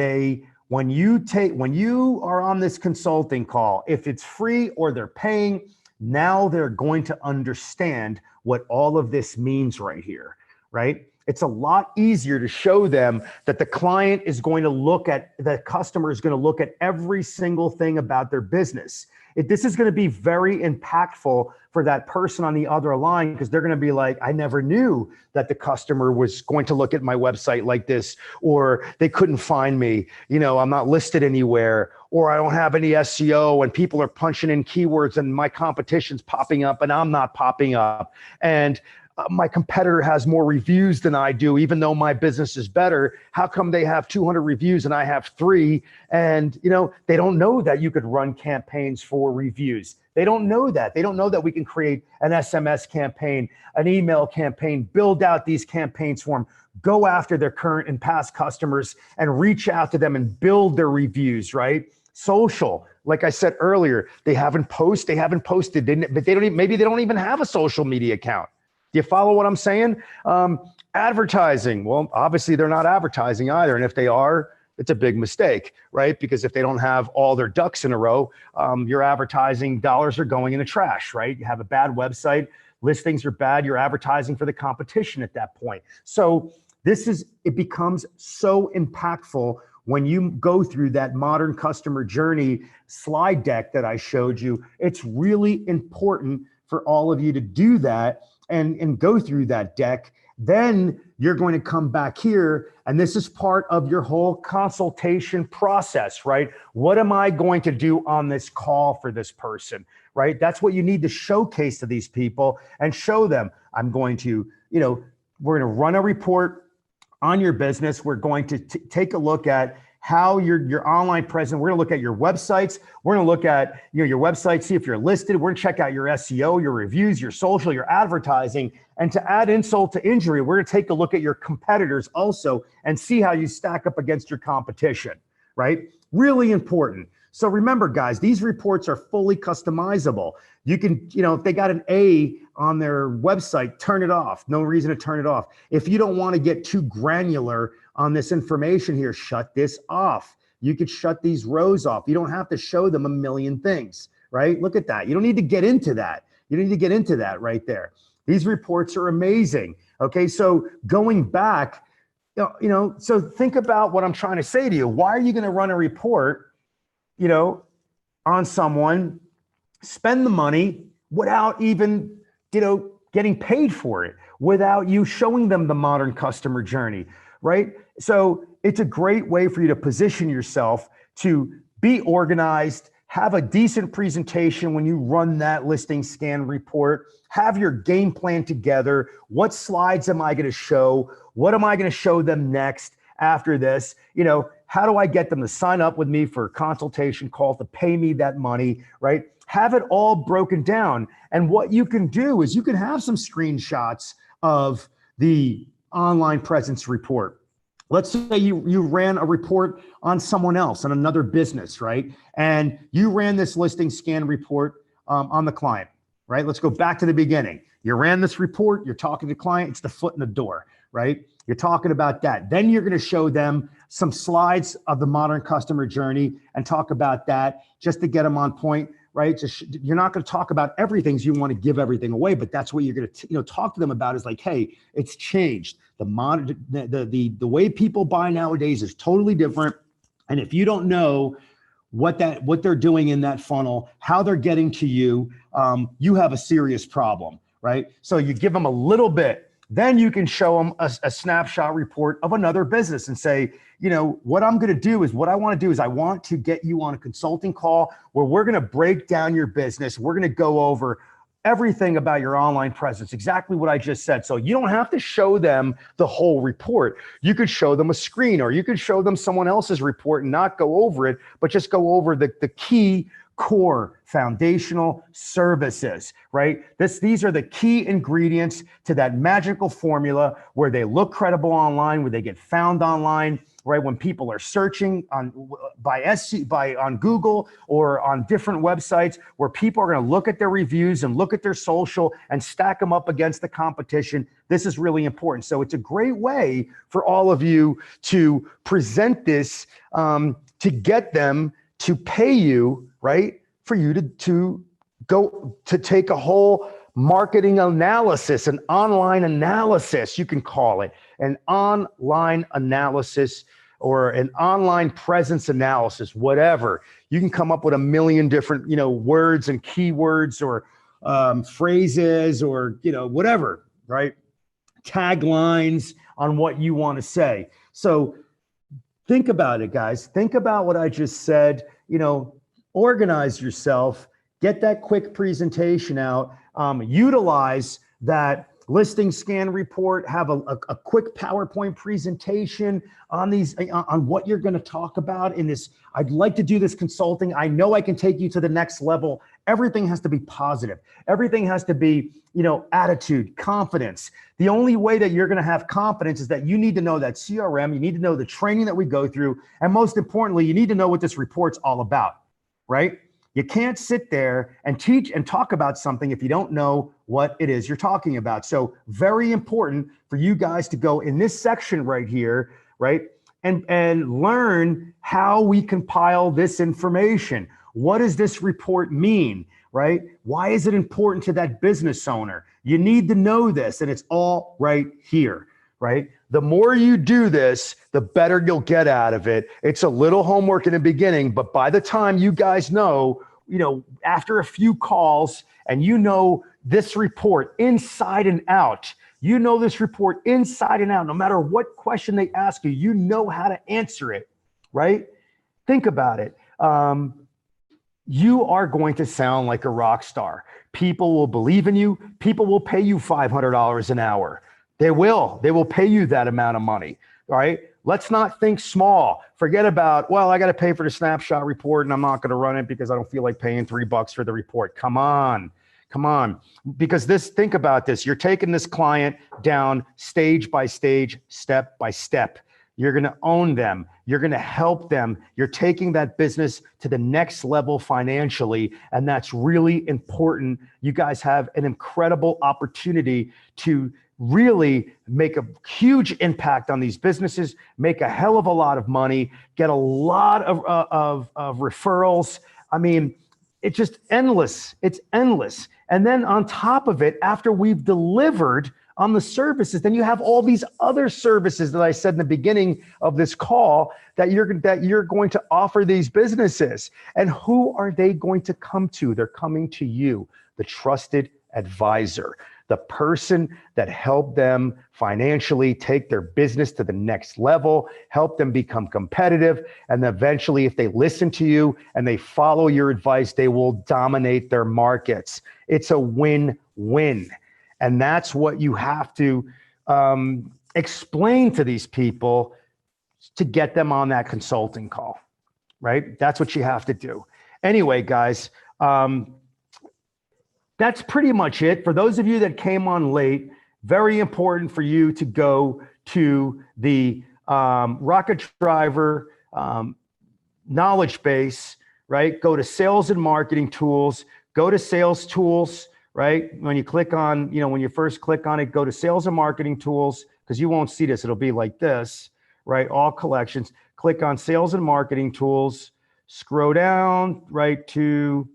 you are on this consulting call. If it's free or they're paying, now they're going to understand what all of this means right here, right? It's a lot easier to show them that the customer is going to look at every single thing about their business. This is going to be very impactful for that person on the other line, because they're going to be like, I never knew that the customer was going to look at my website like this, or they couldn't find me, I'm not listed anywhere, or I don't have any SEO and people are punching in keywords and my competition's popping up and I'm not popping up. And my competitor has more reviews than I do, even though my business is better. How come they have 200 reviews and I have 3? And, they don't know that you could run campaigns for reviews. They don't know that. They don't know that we can create an SMS campaign, an email campaign, build out these campaigns for them, go after their current and past customers and reach out to them and build their reviews, right? Social, like I said earlier, they haven't posted, but maybe they don't even have a social media account. Do you follow what I'm saying? Advertising. Well, obviously they're not advertising either. And if they are, it's a big mistake, right? Because if they don't have all their ducks in a row, your advertising dollars are going in the trash, right? You have a bad website, listings are bad, you're advertising for the competition at that point. So it becomes so impactful when you go through that modern customer journey slide deck that I showed you. It's really important for all of you to do that and go through that deck. Then you're going to come back here, and this is part of your whole consultation process, right? What am I going to do on this call for this person, right? That's what you need to showcase to these people and show them. I'm going to, we're going to run a report on your business. We're going to take a look at how your online presence. We're going to look at your websites. We're going to look at your website, see if you're listed. We're going to check out your SEO, your reviews, your social, your advertising. And to add insult to injury, we're going to take a look at your competitors also and see how you stack up against your competition, right? Really important. So remember, guys, these reports are fully customizable. You can, if they got an A on their website, turn it off. No reason to turn it off. If you don't want to get too granular on this information here, shut this off. You could shut these rows off. You don't have to show them a million things, right? Look at that. You don't need to get into that. You don't need to get into that right there. These reports are amazing. Okay, so going back, so think about what I'm trying to say to you. Why are you going to run a report, on someone, spend the money without even, getting paid for it, without you showing them the modern customer journey, right? So it's a great way for you to position yourself to be organized, have a decent presentation when you run that listing scan report, have your game plan together. What slides am I going to show? What am I going to show them next after this? How do I get them to sign up with me for a consultation call to pay me that money, right? Have it all broken down. And what you can do is you can have some screenshots of the online presence report. Let's say you ran a report on someone else, on another business, right? And you ran this listing scan report on the client, right? Let's go back to the beginning. You ran this report, you're talking to the client, it's the foot in the door, right? You're talking about that. Then you're going to show them some slides of the modern customer journey and talk about that just to get them on point, right? You're not going to talk about everything, so you want to give everything away, but that's what you're going to talk to them about is like, hey, it's changed. The way people buy nowadays is totally different. And if you don't know what they're doing in that funnel, how they're getting to you, you have a serious problem, right? So you give them a little bit. Then you can show them a snapshot report of another business and say, what I'm going to do is I want to get you on a consulting call where we're going to break down your business. We're going to go over everything about your online presence, exactly what I just said. So you don't have to show them the whole report. You could show them a screen, or you could show them someone else's report and not go over it, but just go over the key core foundational services, right? These are the key ingredients to that magical formula where they look credible online, where they get found online, right? When people are searching on Google or on different websites, where people are going to look at their reviews and look at their social and stack them up against the competition. This is really important. So it's a great way for all of you to present this, to get them to pay you, right? For you to go to take a whole marketing analysis, an online analysis, you can call it an online analysis or an online presence analysis, whatever. You can come up with a million different, words and keywords or phrases or, whatever, right? Taglines on what you want to say. So Think about it, guys. Think about what I just said. Organize yourself, get that quick presentation out, utilize that listing scan report, have a quick PowerPoint presentation on what you're going to talk about in this. I'd like to do this consulting. I know I can take you to the next level. Everything has to be positive. Everything has to be, attitude, confidence. The only way that you're going to have confidence is that you need to know that CRM, you need to know the training that we go through, and most importantly, you need to know what this report's all about, right? You can't sit there and teach and talk about something if you don't know what it is you're talking about. So very important for you guys to go in this section right here, right? And learn how we compile this information. What does this report mean, right? Why is it important to that business owner? You need to know this, and it's all right here, right? The more you do this, the better you'll get out of it. It's a little homework in the beginning, but by the time you guys know, after a few calls and this report inside and out, this report inside and out, no matter what question they ask you, you know how to answer it, right? Think about it. You are going to sound like a rock star. People will believe in you. People will pay you $500 an hour. They will pay you that amount of money, all right? Let's not think small. Forget about, well, I got to pay for the snapshot report and I'm not going to run it because I don't feel like paying $3 for the report. Come on. Because think about this. You're taking this client down stage by stage, step by step. You're going to own them. You're going to help them. You're taking that business to the next level financially. And that's really important. You guys have an incredible opportunity to really make a huge impact on these businesses, make a hell of a lot of money, get a lot of referrals. I mean, it's just endless. It's endless. And then on top of it, after we've delivered on the services, then you have all these other services that I said in the beginning of this call that you're going to offer these businesses. And who are they going to come to? They're coming to you, the trusted advisor, the person that helped them financially take their business to the next level, help them become competitive. And eventually, if they listen to you and they follow your advice, they will dominate their markets. It's a win-win. And that's what you have to explain to these people to get them on that consulting call, right? That's what you have to do. Anyway, guys, that's pretty much it. For those of you that came on late, very important for you to go to the Rocket Driver knowledge base, right? Go to sales and marketing tools, go to sales tools, right? When you click on, when you first click on it, go to sales and marketing tools, because you won't see this. It'll be like this, right? All collections. Click on sales and marketing tools, scroll down right to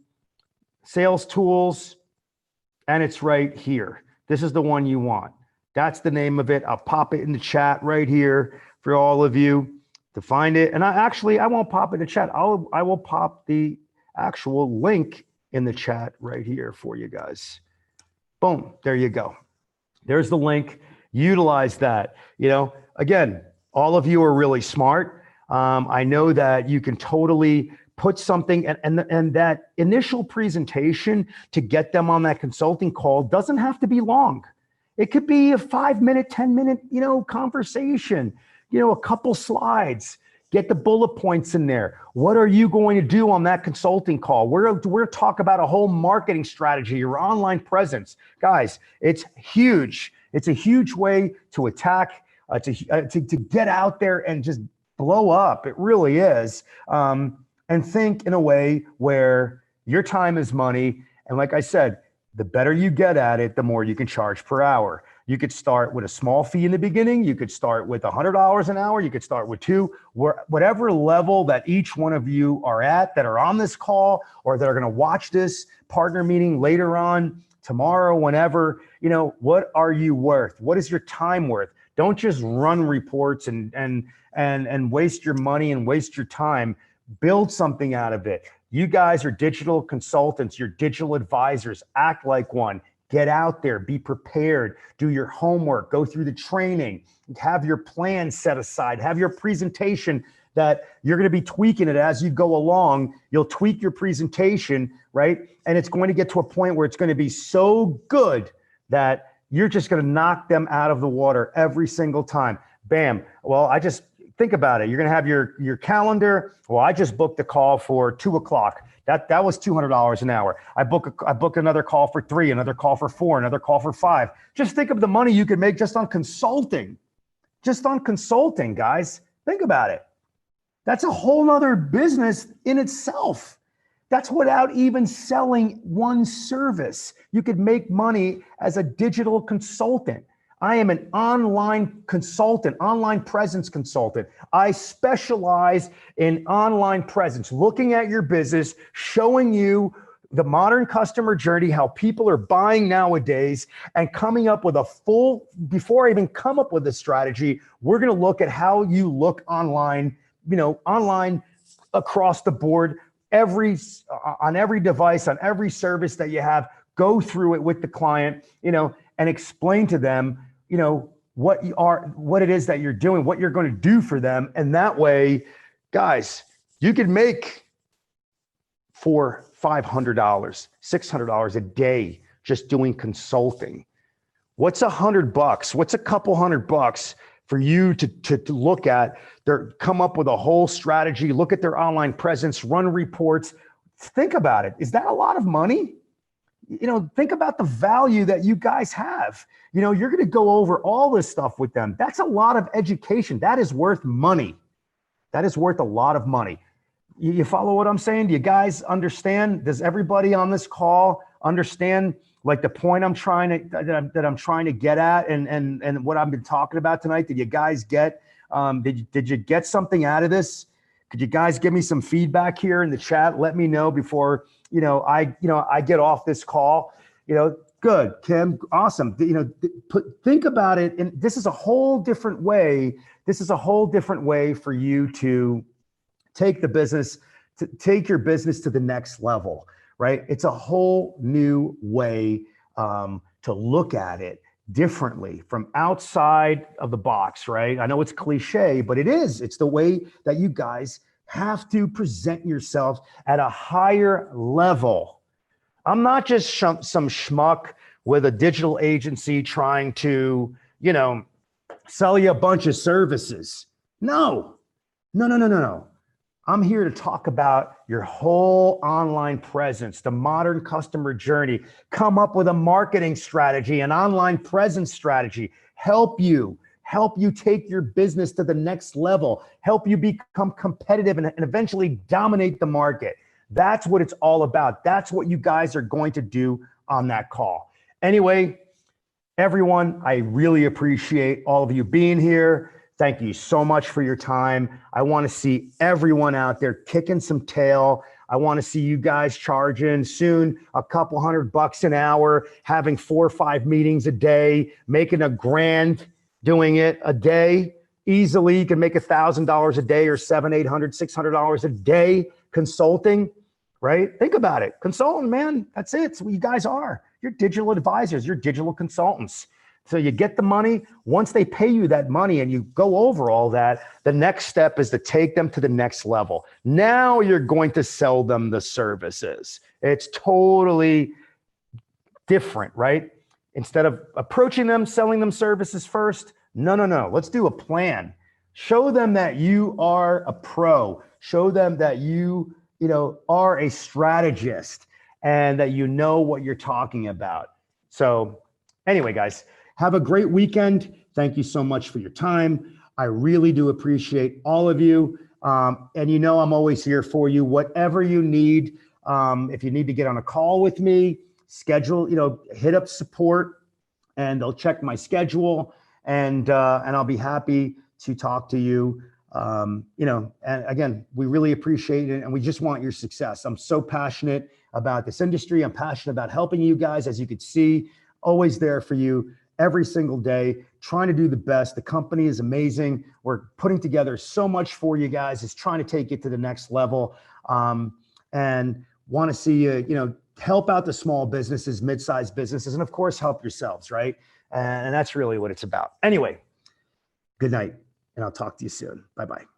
sales tools, and it's right here. This is the one you want. That's the name of it. I'll pop it in the chat right here for all of you to find it. And I won't pop it in the chat. I will pop the actual link in the chat right here for you guys. Boom, there you go. There's the link. Utilize that. Again, all of you are really smart. I know that you can totally put something and that initial presentation to get them on that consulting call doesn't have to be long. It could be a 5-minute, 10-minute, conversation, a couple slides. Get the bullet points in there. What are you going to do on that consulting call? We're talk about a whole marketing strategy, your online presence. Guys, it's huge. It's a huge way to attack, to get out there and just blow up. It really is. And think in a way where your time is money. And like I said, the better you get at it, the more you can charge per hour. You could start with a small fee in the beginning. You could start with $100 an hour. You could start with $2, whatever level that each one of you are at that are on this call or that are going to watch this partner meeting later on tomorrow, whenever, what are you worth? What is your time worth? Don't just run reports and waste your money and waste your time. Build something out of it. You guys are digital consultants. You're digital advisors. Act like one. Get out there, be prepared, do your homework, go through the training, have your plan set aside, have your presentation that you're going to be tweaking it as you go along. You'll tweak your presentation, right? And it's going to get to a point where it's going to be so good that you're just going to knock them out of the water every single time. Bam. Well, I just think about it. You're going to have your calendar. Well, I just booked a call for 2 o'clock. That was $200 an hour. I book another call for 3, another call for 4, another call for 5. Just think of the money you could make just on consulting. Just on consulting, guys. Think about it. That's a whole nother business in itself. That's without even selling one service. You could make money as a digital consultant. I am an online consultant, online presence consultant. I specialize in online presence, looking at your business, showing you the modern customer journey, how people are buying nowadays, and coming up with a full, before I even come up with a strategy, we're going to look at how you look online, online across the board, on every device, on every service that you have, go through it with the client, and explain to them, what it is that you're doing, what you're going to do for them. And that way, guys, you could make $400, $500, $600 a day just doing consulting. What's $100? What's a couple $100 for you to look at? Come up with a whole strategy, look at their online presence, run reports. Think about it. Is that a lot of money? Think about the value that you guys have. You're going to go over all this stuff with them. That's a lot of education. That is worth money. That is worth a lot of money. You follow what I'm saying? Do you guys understand? Does everybody on this call understand like the point I'm trying to get at and what I've been talking about tonight? Did you guys get, did you get something out of this? Could you guys give me some feedback here in the chat? Let me know before, I get off this call. Good, Kim, awesome. Think about it. And this is a whole different way. This is a whole different way for you to take your business to the next level, right? It's a whole new way to look at it differently from outside of the box, right? I know it's cliche, but it is. It's the way that you guys have to present yourselves at a higher level. I'm not just some schmuck with a digital agency trying to, sell you a bunch of services. No. I'm here to talk about your whole online presence, the modern customer journey, come up with a marketing strategy, an online presence strategy, help you take your business to the next level, help you become competitive and eventually dominate the market. That's what it's all about. That's what you guys are going to do on that call. Anyway, everyone, I really appreciate all of you being here. Thank you so much for your time. I want to see everyone out there kicking some tail. I want to see you guys charging soon a couple $100 an hour, having 4 or 5 meetings a day, making $1,000 doing it a day. Easily, you can make $1,000 a day or $700, $800, $600 a day consulting, right? Think about it. Consultant, man, that's it. It's what you guys are. You're digital advisors. You're digital consultants. So you get the money. Once they pay you that money and you go over all that, the next step is to take them to the next level. Now you're going to sell them the services. It's totally different, right? Instead of approaching them, selling them services first, no. Let's do a plan. Show them that you are a pro. Show them that you are a strategist and that you know what you're talking about. So anyway, guys, have a great weekend. Thank you so much for your time. I really do appreciate all of you. And I'm always here for you, whatever you need. If you need to get on a call with me, schedule, hit up support and they'll check my schedule and I'll be happy to talk to you. And again, we really appreciate it and we just want your success. I'm so passionate about this industry. I'm passionate about helping you guys, as you could see, always there for you every single day, trying to do the best. The company is amazing. We're putting together so much for you guys. It's trying to take it to the next level and want to see you, help out the small businesses, mid-sized businesses, and of course, help yourselves, right? And that's really what it's about. Anyway, good night, and I'll talk to you soon. Bye-bye.